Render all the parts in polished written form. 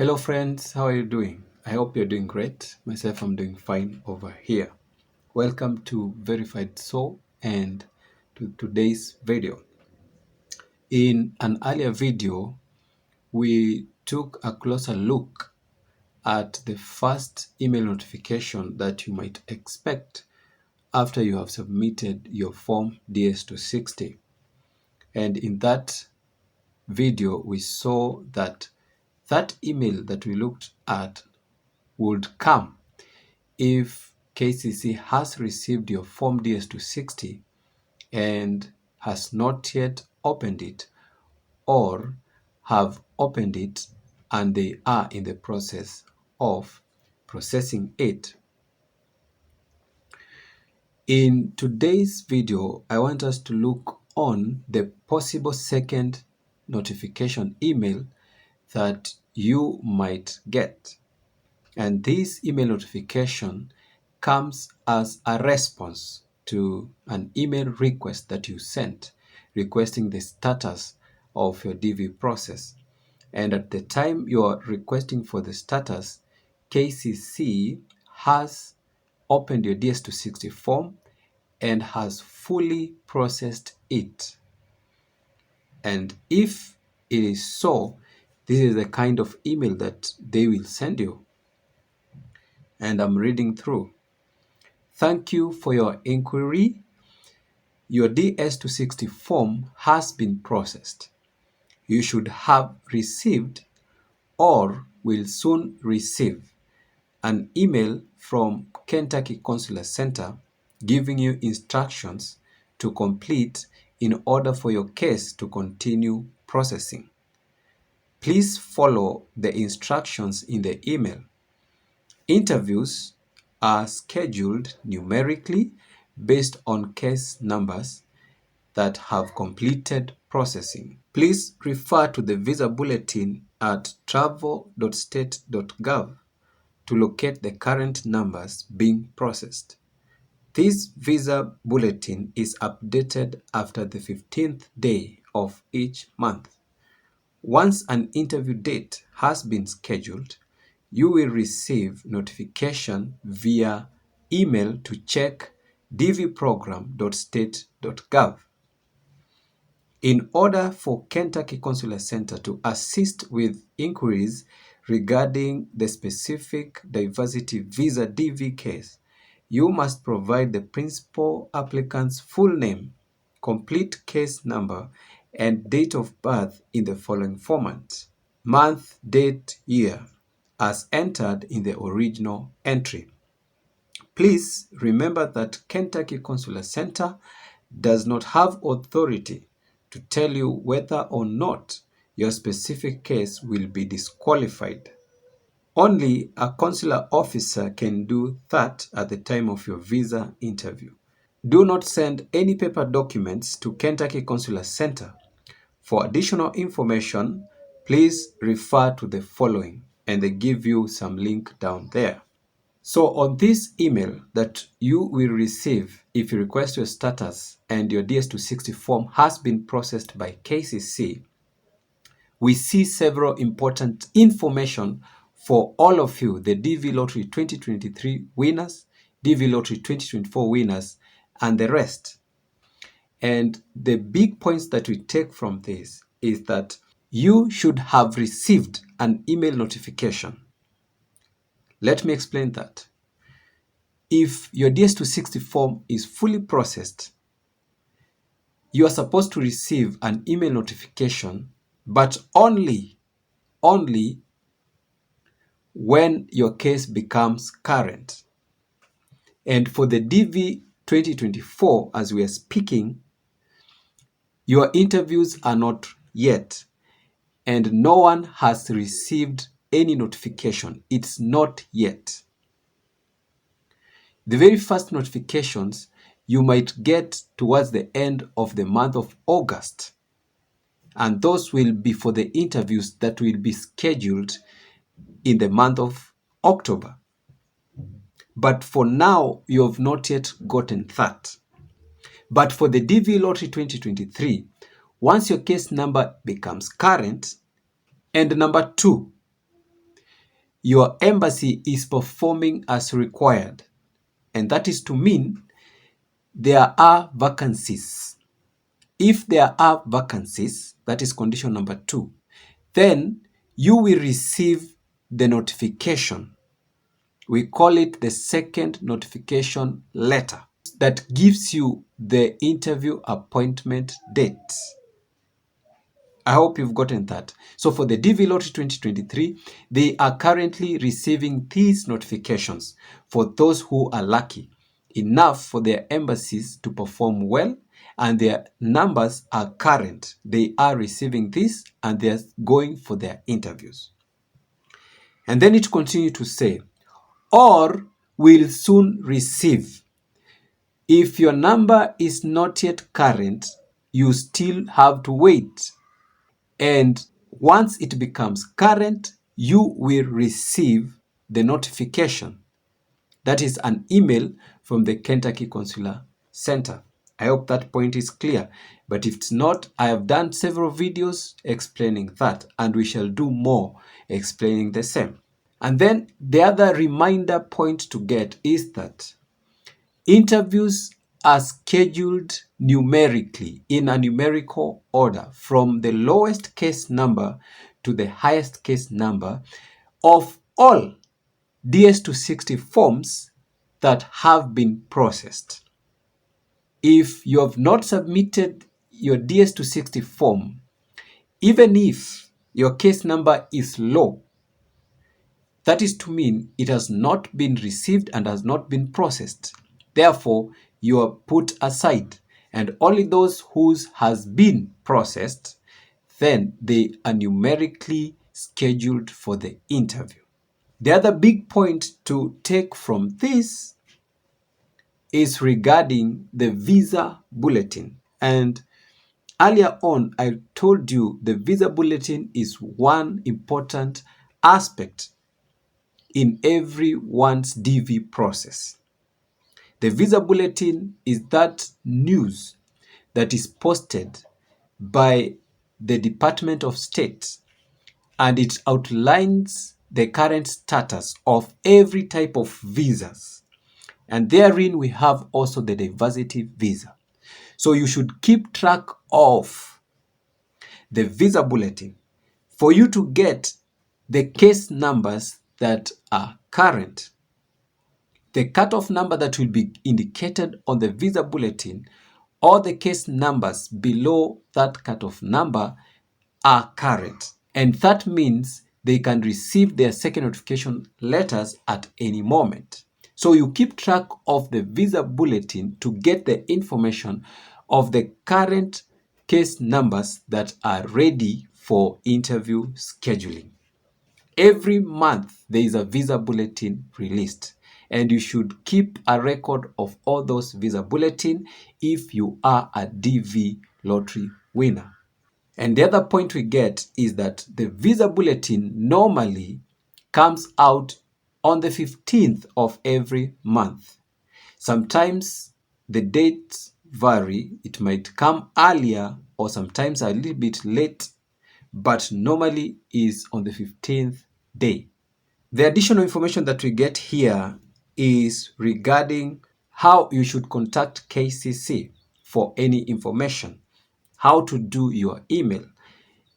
Hello friends, how are you doing? I hope you're doing great. Myself, I'm doing fine over here. Welcome to Verified Soul and to today's video. In an earlier video, we took a closer look at the first email notification that you might expect after you have submitted your form DS260. And in that video, we saw that that email that we looked at would come if KCC has received your Form DS260 and has not yet opened it, or have opened it and they are in the process of processing it. In today's video, I want us to look on the possible second notification email that you might get. And this email notification comes as a response to an email request that you sent requesting the status of your DV process. And at the time you are requesting for the status, KCC has opened your DS260 form and has fully processed it. And if it is so, this is the kind of email that they will send you. And I'm reading through. Thank you for your inquiry. Your DS260 form has been processed. You should have received or will soon receive an email from Kentucky Consular Center giving you instructions to complete in order for your case to continue processing. Please follow the instructions in the email. Interviews are scheduled numerically based on case numbers that have completed processing. Please refer to the visa bulletin at travel.state.gov to locate the current numbers being processed. This visa bulletin is updated after the 15th day of each month. Once an interview date has been scheduled, you will receive notification via email to check dvprogram.state.gov. In order for Kentucky Consular Center to assist with inquiries regarding the specific diversity visa DV case, you must provide the principal applicant's full name, complete case number, and date of birth in the following format: month, date, year, as entered in the original entry. Please remember that Kentucky Consular Center does not have authority to tell you whether or not your specific case will be disqualified. Only a consular officer can do that at the time of your visa interview. Do not send any paper documents to Kentucky Consular Center. For additional information, please refer to the following, and they give you some link down there. So on this email that you will receive if you request your status and your DS260 form has been processed by KCC, we see several important information for all of you, the DV Lottery 2023 winners, DV Lottery 2024 winners, and the rest. And the big points that we take from this is that you should have received an email notification. Let me explain that. If your DS260 form is fully processed, you are supposed to receive an email notification, but only when your case becomes current. And for the DV 2024, as we are speaking, your interviews are not yet, and no one has received any notification. It's not yet. The very first notifications you might get towards the end of the month of August, and those will be for the interviews that will be scheduled in the month of October. But for now, you have not yet gotten that. But for the DV Lottery 2023, once your case number becomes current, and number two, your embassy is performing as required. And that is to mean there are vacancies. If there are vacancies, that is condition number 2, then you will receive the notification. We call it the second notification letter that gives you the interview appointment date. I hope you've gotten that. So for the DV Lottery 2023, they are currently receiving these notifications for those who are lucky enough for their embassies to perform well and their numbers are current. They are receiving this and they are going for their interviews. And then it continues to say, or will soon receive. If your number is not yet current, you still have to wait. And once it becomes current, you will receive the notification. That is an email from the Kentucky Consular Center. I hope that point is clear. But if it's not, I have done several videos explaining that, and we shall do more explaining the same. And then the other reminder point to get is that interviews are scheduled numerically in a numerical order from the lowest case number to the highest case number of all DS260 forms that have been processed. If you have not submitted your DS260 form, even if your case number is low, that is to mean it has not been received and has not been processed. Therefore, you are put aside, and only those whose has been processed, then they are numerically scheduled for the interview. The other big point to take from this is regarding the visa bulletin. And earlier on, I told you the visa bulletin is one important aspect in everyone's DV process. The visa bulletin is that news that is posted by the Department of State, and it outlines the current status of every type of visas. And therein we have also the diversity visa. So you should keep track of the visa bulletin for you to get the case numbers that are current. The cutoff number that will be indicated on the visa bulletin or the case numbers below that cutoff number are current. And that means they can receive their second notification letters at any moment. So you keep track of the visa bulletin to get the information of the current case numbers that are ready for interview scheduling. Every month there is a visa bulletin released, and you should keep a record of all those visa bulletin if you are a DV lottery winner. And the other point we get is that the visa bulletin normally comes out on the 15th of every month. Sometimes the dates vary. It might come earlier or sometimes a little bit late, but normally is on the 15th day. The additional information that we get here is regarding how you should contact KCC for any information, how to do your email.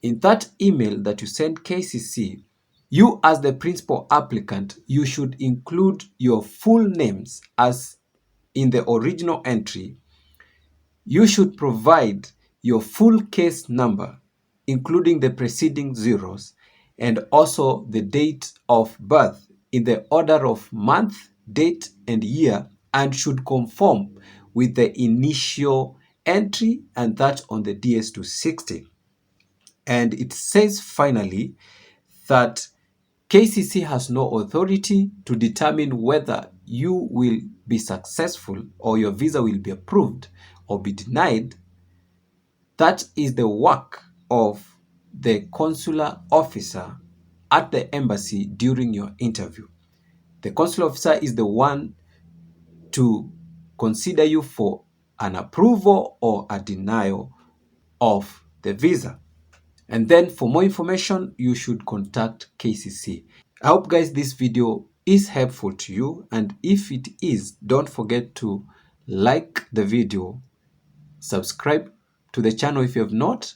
In that email that you send KCC, you as the principal applicant, you should include your full names as in the original entry. You should provide your full case number, including the preceding zeros, and also the date of birth in the order of month, date, and year, and should conform with the initial entry and that on the DS260. And it says finally that KCC has no authority to determine whether you will be successful or your visa will be approved or be denied. That is the work of the consular officer at the embassy during your interview. The consular officer is the one to consider you for an approval or a denial of the visa. And then for more information, you should contact KCC. I hope, guys, this video is helpful to you, and if it is, don't forget to like the video, subscribe to the channel if you have not,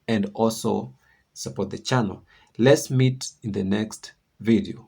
and also support the channel. Let's meet in the next video.